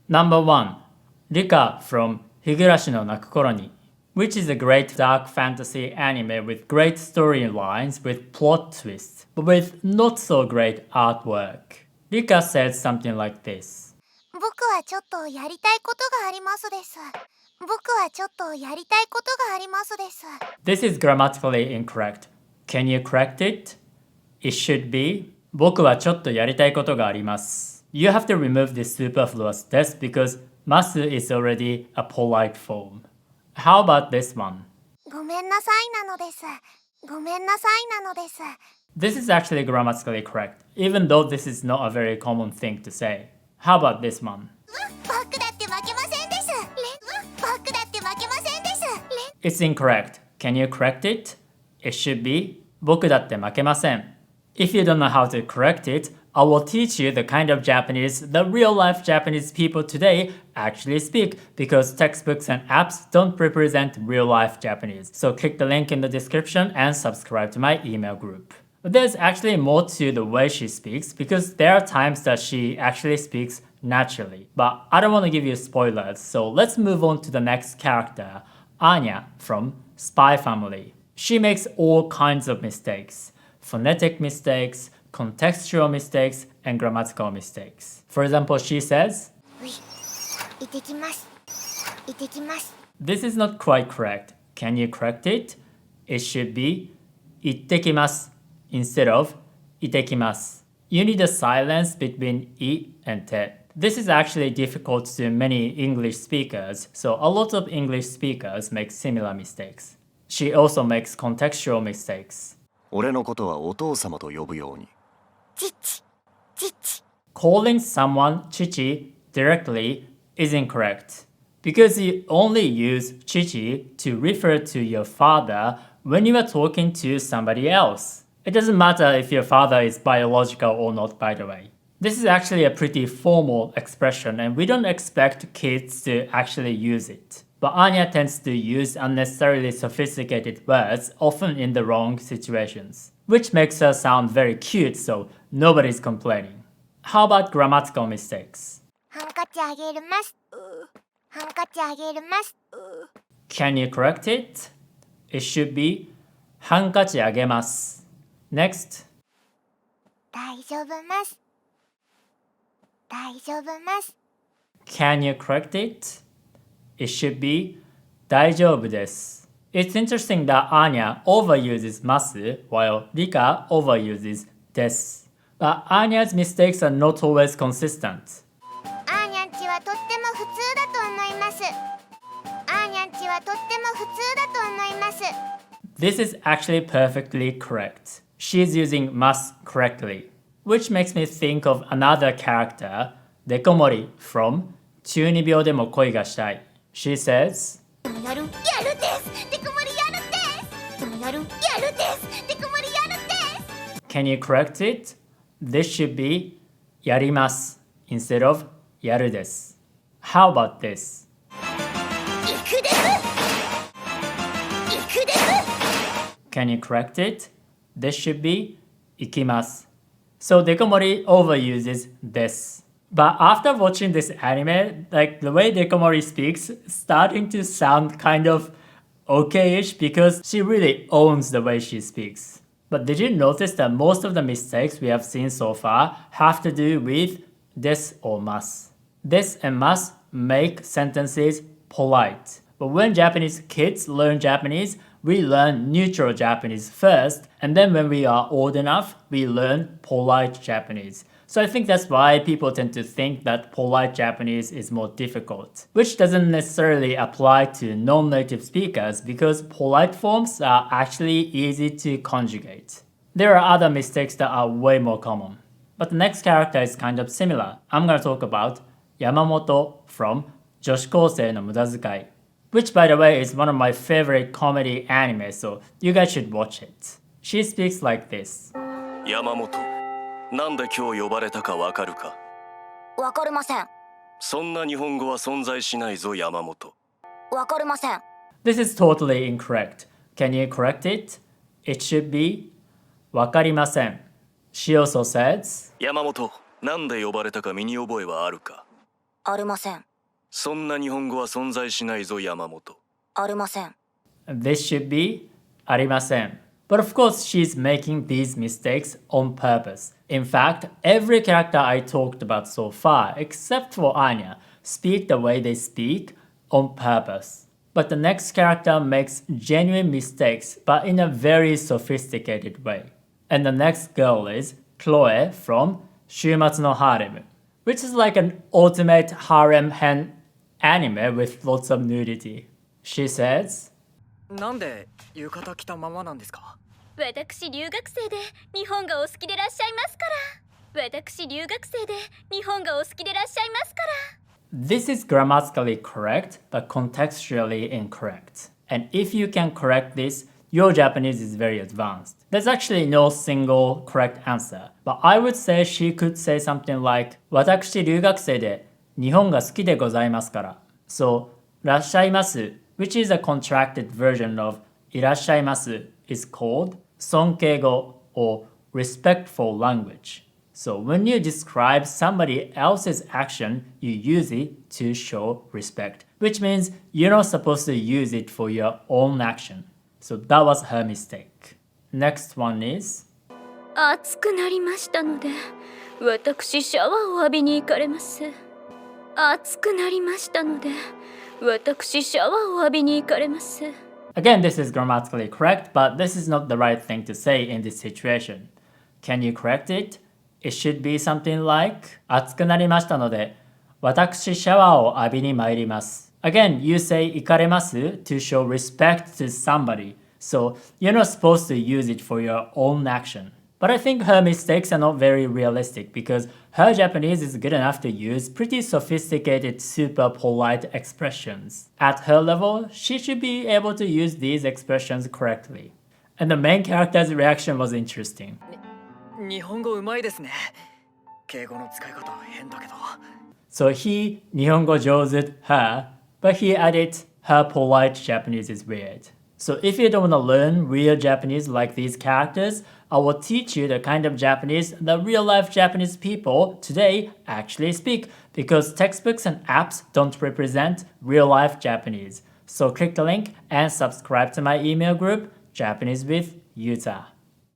Number 1. Rika from Higurashi no Nakukoro ni, which is a great dark fantasy anime with great storylines with plot twists, but with not so great artwork. Rika said something like this. 僕はちょっとやりたいことがありますです。僕はちょっとやりたいことがありますです。 This is grammatically incorrect. Can you correct it? It should be 僕はちょっとやりたいことがあります. You have to remove this superfluous des because ます is already a polite form. How about this one? ごめんなさいなのです。ごめんなさいなのです。 This is actually grammatically correct, even though this is not a very common thing to say. How about this one? 僕だって負けませんです。僕だって負けませんです。 It's incorrect. Can you correct it? It should be 僕だって負けません. If you don't know how to correct it, I will teach you the kind of Japanese the real-life Japanese people today actually speak because textbooks and apps don't represent real-life Japanese. So click the link in the description and subscribe to my email group. But there's actually more to the way she speaks because there are times that she actually speaks naturally. But I don't want to give you spoilers, so let's move on to the next character, Anya from Spy Family. She makes all kinds of mistakes. Phonetic mistakes, contextual mistakes, and grammatical mistakes. For example, she says, 行ってきます。行ってきます。 This is not quite correct. Can you correct it? It should be 行ってきます instead of 行ってきます. You need a silence between I and te. This is actually difficult to many English speakers, so a lot of English speakers make similar mistakes. She also makes contextual mistakes. 俺のことはお父様と呼ぶように。父、父。 Calling someone chichi directly is incorrect because you only use chichi to refer to your father when you are talking to somebody else. It doesn't matter if your father is biological or not, by the way. This is actually a pretty formal expression and we don't expect kids to actually use it. But Anya tends to use unnecessarily sophisticated words, often in the wrong situations, which makes her sound very cute, so nobody's complaining. How about grammatical mistakes? ハンカチあげます。ハンカチあげます。 Can you correct it? It should be ハンカチあげます. Next. 大丈夫ます。大丈夫ます。 Can you correct it? It should be 大丈夫です. It's interesting that Anya overuses ます while Rika overuses です. But Anya's mistakes are not always consistent. アーニャンチはとっても普通だと思います。アーニャンチはとっても普通だと思います。 This is actually perfectly correct. She's using ます correctly, which makes me think of another character, Dekomori from 中二病でも恋がしたい. She says, やるです。デコモリやるです。でもやるです。デコモリやるです。 Can you correct it? This should be やります instead of やるです. How about this? 行くです。行くです。 Can you correct it? This should be 行きます. So Dekomori overuses this. But after watching this anime, like the way Dekomori speaks is starting to sound kind of okay-ish because she really owns the way she speaks. But did you notice that most of the mistakes we have seen so far have to do with des or mas? Des and mas make sentences polite. But when Japanese kids learn Japanese, we learn neutral Japanese first, and then when we are old enough, we learn polite Japanese. So I think that's why people tend to think that polite Japanese is more difficult, which doesn't necessarily apply to non-native speakers because polite forms are actually easy to conjugate. There are other mistakes that are way more common. But the next character is kind of similar. I'm gonna talk about Yamamoto from 女子高生の無駄遣い, which by the way is one of my favorite comedy anime, so you guys should watch it. She speaks like this. Yamamoto, なんで今日呼ばれたかわかるか？わかりません。そんな日本語は存在しないぞ、山本。わかりません。 This is totally incorrect. Can you correct it? It should be わかりません. She also says 山本、なんで呼ばれたか身に覚えはあるか？ありません。そんな日本語は存在しないぞ山本。ありません。 This should be ありません. But of course, she's making these mistakes on purpose. In fact, every character I talked about so far, except for Anya, speak the way they speak on purpose. But the next character makes genuine mistakes, but in a very sophisticated way. And the next girl is Chloe from 週末のハーレム, which is like an ultimate harem hen anime with lots of nudity. She says, なんで浴衣着たままなんですか？私留学生で日本がお好きでらっしゃいますから。私留学生で日本がお好きでらっしゃいますから。This is grammatically correct, but contextually incorrect. And if you can correct this, your Japanese is very advanced. There's actually no single correct answer, but I would say she could say something like, 私留学生で日本が好きでございますから。So, らっしゃいます, which is a contracted version of いらっしゃいます is called 尊敬語 or respectful language. So when you describe somebody else's action, you use it to show respect, which means you're not supposed to use it for your own action. So that was her mistake. Next one is 暑くなりましたので、私シャワーを浴びに行かれます。暑くなりましたので、私シャワーを浴びに行かれます。 Again, this is grammatically correct, but this is not the right thing to say in this situation. Can you correct it? It should be something like 暑くなりましたので、私シャワーを浴びに参ります。Again, you say 行かれます to show respect to somebody, so you're not supposed to use it for your own action. But I think her mistakes are not very realistic because her Japanese is good enough to use pretty sophisticated, super polite expressions. At her level, she should be able to use these expressions correctly. And the main character's reaction was interesting. 日本語うまいですね。敬語の使い方変だけど。So he, 日本語上手, her, but he added, her polite Japanese is weird. So if you don't want to learn real Japanese like these characters, I will teach you the kind of Japanese that real-life Japanese people today actually speak, because textbooks and apps don't represent real-life Japanese. So click the link and subscribe to my email group, Japanese with Yuta.